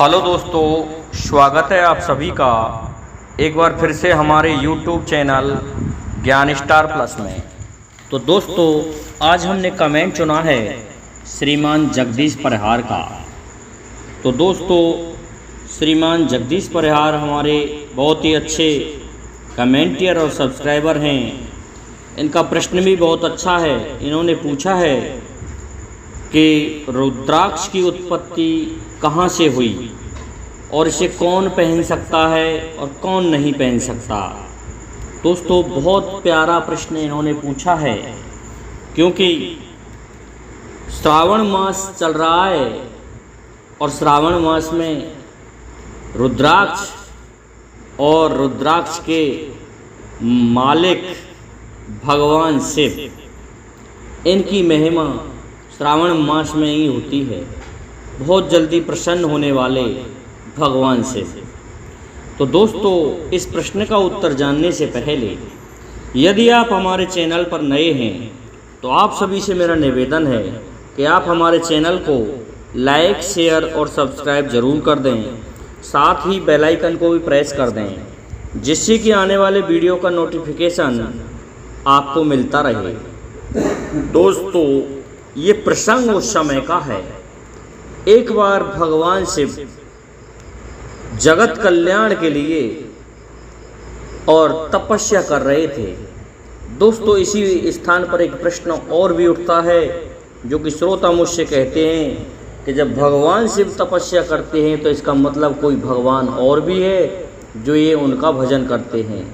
Hello दोस्तों, स्वागत है आप सभी का एक बार फिर से हमारे YouTube चैनल ज्ञान स्टार प्लस में। तो दोस्तों, आज हमने कमेंट चुना है श्रीमान जगदीश परिहार का। तो दोस्तों, श्रीमान जगदीश परिहार हमारे बहुत ही अच्छे कमेंटियर और सब्सक्राइबर हैं। इनका प्रश्न भी बहुत अच्छा है। इन्होंने पूछा है कि रुद्राक्ष की उत्पत्ति कहाँ से हुई और इसे कौन पहन सकता है और कौन नहीं पहन सकता। दोस्तों, बहुत प्यारा प्रश्न इन्होंने पूछा है, क्योंकि श्रावण मास चल रहा है और श्रावण मास में रुद्राक्ष और रुद्राक्ष के मालिक भगवान शिव, इनकी महिमा श्रावण मास में ही होती है। बहुत जल्दी प्रसन्न होने वाले भगवान शिव। तो दोस्तों, इस प्रश्न का उत्तर जानने से पहले यदि आप हमारे चैनल पर नए हैं तो आप सभी से मेरा निवेदन है कि आप हमारे चैनल को लाइक, शेयर और सब्सक्राइब ज़रूर कर दें। साथ ही बेल आइकन को भी प्रेस कर दें, जिससे कि आने वाले वीडियो का नोटिफिकेशन आपको मिलता रहे। दोस्तों, ये प्रसंग उस समय का है। एक बार भगवान शिव जगत कल्याण के लिए और तपस्या कर रहे थे। दोस्तों, इसी स्थान पर एक प्रश्न और भी उठता है, जो कि श्रोता मुझसे कहते हैं कि जब भगवान शिव तपस्या करते हैं तो इसका मतलब कोई भगवान और भी है जो ये उनका भजन करते हैं।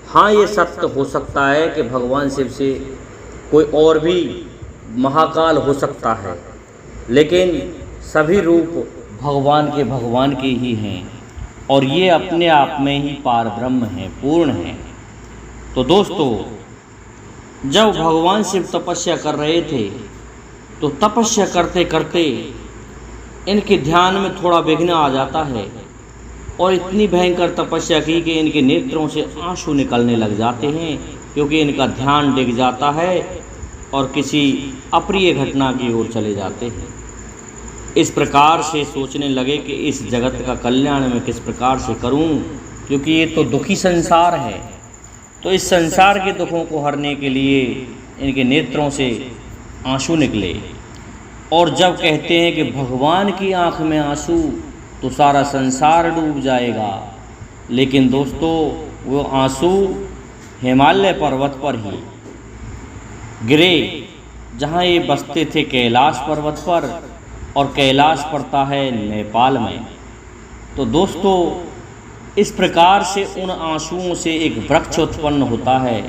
हाँ, ये सत्य हो सकता है कि भगवान शिव से कोई और भी महाकाल हो सकता है, लेकिन सभी रूप भगवान के ही हैं और ये अपने आप में ही पार ब्रह्म हैं, पूर्ण हैं। तो दोस्तों, जब भगवान शिव तपस्या कर रहे थे तो तपस्या करते करते इनके ध्यान में थोड़ा विघ्न आ जाता है और इतनी भयंकर तपस्या की कि इनके नेत्रों से आंसू निकलने लग जाते हैं, क्योंकि इनका ध्यान डिग जाता है और किसी अप्रिय घटना की ओर चले जाते हैं। इस प्रकार से सोचने लगे कि इस जगत का कल्याण मैं किस प्रकार से करूं, क्योंकि ये तो दुखी संसार है। तो इस संसार के दुखों को हरने के लिए इनके नेत्रों से आंसू निकले। और जब कहते हैं कि भगवान की आंख में आंसू तो सारा संसार डूब जाएगा, लेकिन दोस्तों, वो आंसू हिमालय पर्वत पर ही गिरे, जहाँ ये बसते थे कैलाश पर्वत पर, और कैलाश पड़ता है नेपाल में। तो दोस्तों, इस प्रकार से उन आंसुओं से एक वृक्ष उत्पन्न होता है,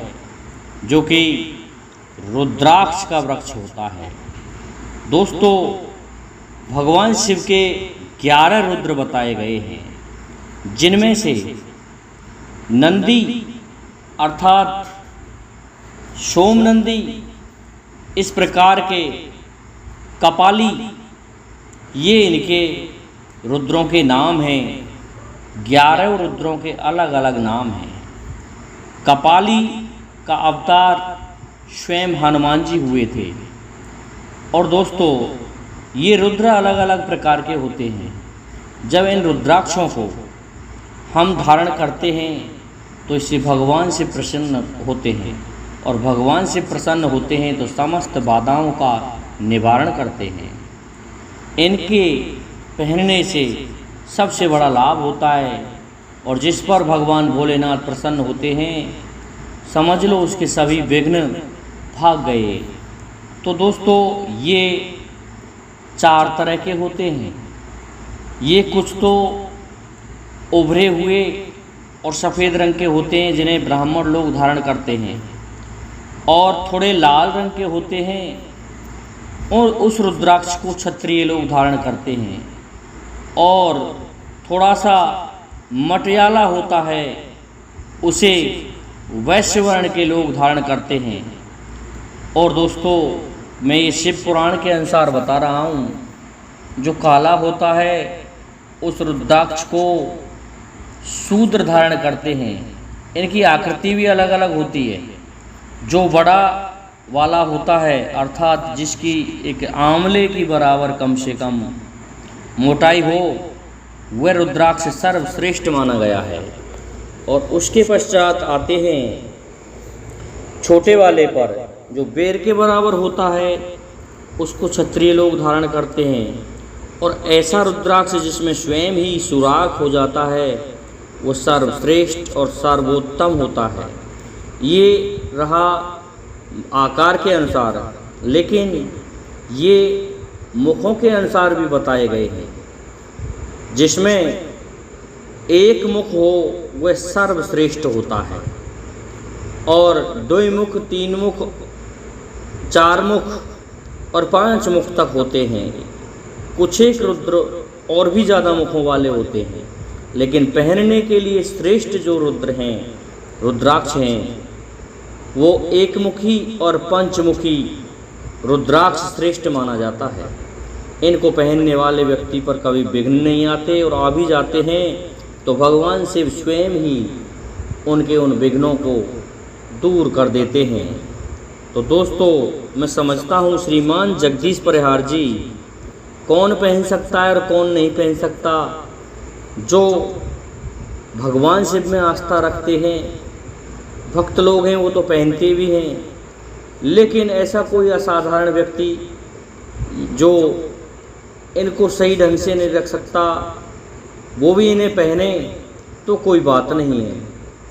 जो कि रुद्राक्ष का वृक्ष होता है। दोस्तों, भगवान शिव के 11 रुद्र बताए गए हैं, जिनमें से नंदी अर्थात सोम नंदी, इस प्रकार के कपाली, ये इनके रुद्रों के नाम हैं। 11 रुद्रों के अलग अलग नाम हैं। कपाली का अवतार स्वयं हनुमान जी हुए थे। और दोस्तों, ये रुद्र अलग अलग प्रकार के होते हैं। जब इन रुद्राक्षों को हम धारण करते हैं तो इससे भगवान से प्रसन्न होते हैं, और भगवान से प्रसन्न होते हैं तो समस्त बाधाओं का निवारण करते हैं। इनके पहनने से सबसे बड़ा लाभ होता है, और जिस पर भगवान भोलेनाथ प्रसन्न होते हैं, समझ लो उसके सभी विघ्न भाग गए। तो दोस्तों, ये 4 तरह के होते हैं। ये कुछ तो उभरे हुए और सफ़ेद रंग के होते हैं, जिन्हें ब्राह्मण लोग धारण करते हैं, और थोड़े लाल रंग के होते हैं, और उस रुद्राक्ष को क्षत्रिय लोग धारण करते हैं, और थोड़ा सा मटियाला होता है, उसे वैश्य वर्ण के लोग धारण करते हैं। और दोस्तों, मैं ये शिव पुराण के अनुसार बता रहा हूँ, जो काला होता है उस रुद्राक्ष को शूद्र धारण करते हैं। इनकी आकृति भी अलग अलग होती है। जो बड़ा वाला होता है, अर्थात जिसकी एक आंवले की बराबर कम से कम मोटाई हो, वह रुद्राक्ष सर्वश्रेष्ठ माना गया है। और उसके पश्चात आते हैं छोटे वाले पर, जो बेर के बराबर होता है, उसको क्षत्रिय लोग धारण करते हैं। और ऐसा रुद्राक्ष जिसमें स्वयं ही सुराख हो जाता है, वो सर्वश्रेष्ठ और सर्वोत्तम होता है। ये रहा आकार के अनुसार, लेकिन ये मुखों के अनुसार भी बताए गए हैं। जिसमें एक मुख हो वह सर्वश्रेष्ठ होता है, और 2 मुख, 3 मुख, 4 मुख और 5 मुख तक होते हैं। कुछ एक रुद्र और भी ज़्यादा मुखों वाले होते हैं, लेकिन पहनने के लिए श्रेष्ठ जो रुद्र हैं, रुद्राक्ष हैं, वो एक मुखी और पंचमुखी रुद्राक्ष श्रेष्ठ माना जाता है। इनको पहनने वाले व्यक्ति पर कभी विघ्न नहीं आते, और आ भी जाते हैं तो भगवान शिव स्वयं ही उनके उन विघ्नों को दूर कर देते हैं। तो दोस्तों, मैं समझता हूँ श्रीमान जगदीश परिहार जी कौन पहन सकता है और कौन नहीं पहन सकता। जो भगवान शिव में आस्था रखते हैं, भक्त लोग हैं, वो तो पहनते भी हैं, लेकिन ऐसा कोई असाधारण व्यक्ति जो इनको सही ढंग से नहीं रख सकता, वो भी इन्हें पहने तो कोई बात नहीं है,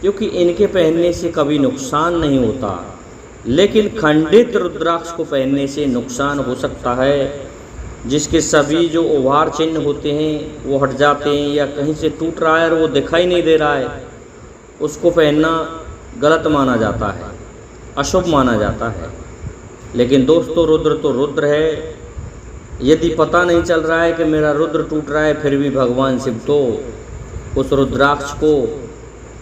क्योंकि इनके पहनने से कभी नुकसान नहीं होता। लेकिन खंडित रुद्राक्ष को पहनने से नुकसान हो सकता है, जिसके सभी जो उभार चिन्ह होते हैं वो हट जाते हैं, या कहीं से टूट रहा है और वो दिखाई नहीं दे रहा है, उसको पहनना गलत माना जाता है, अशुभ माना जाता है। लेकिन दोस्तों, रुद्र तो रुद्र है। यदि पता नहीं चल रहा है कि मेरा रुद्र टूट रहा है, फिर भी भगवान शिव तो उस रुद्राक्ष को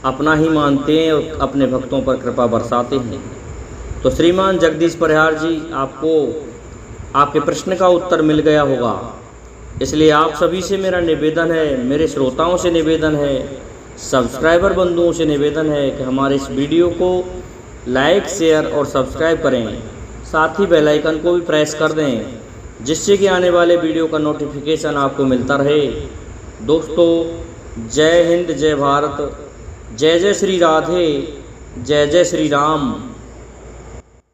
अपना ही मानते हैं और अपने भक्तों पर कृपा बरसाते हैं। तो श्रीमान जगदीश परिहार जी, आपको आपके प्रश्न का उत्तर मिल गया होगा। इसलिए आप सभी से मेरा निवेदन है, मेरे श्रोताओं से निवेदन है, सब्सक्राइबर बंधुओं से निवेदन है कि हमारे इस वीडियो को लाइक, शेयर और सब्सक्राइब करें। साथ ही बेल आइकन को भी प्रेस कर दें, जिससे कि आने वाले वीडियो का नोटिफिकेशन आपको मिलता रहे। दोस्तों, जय हिंद, जय भारत, जय जय श्री राधे, जय जय श्री राम।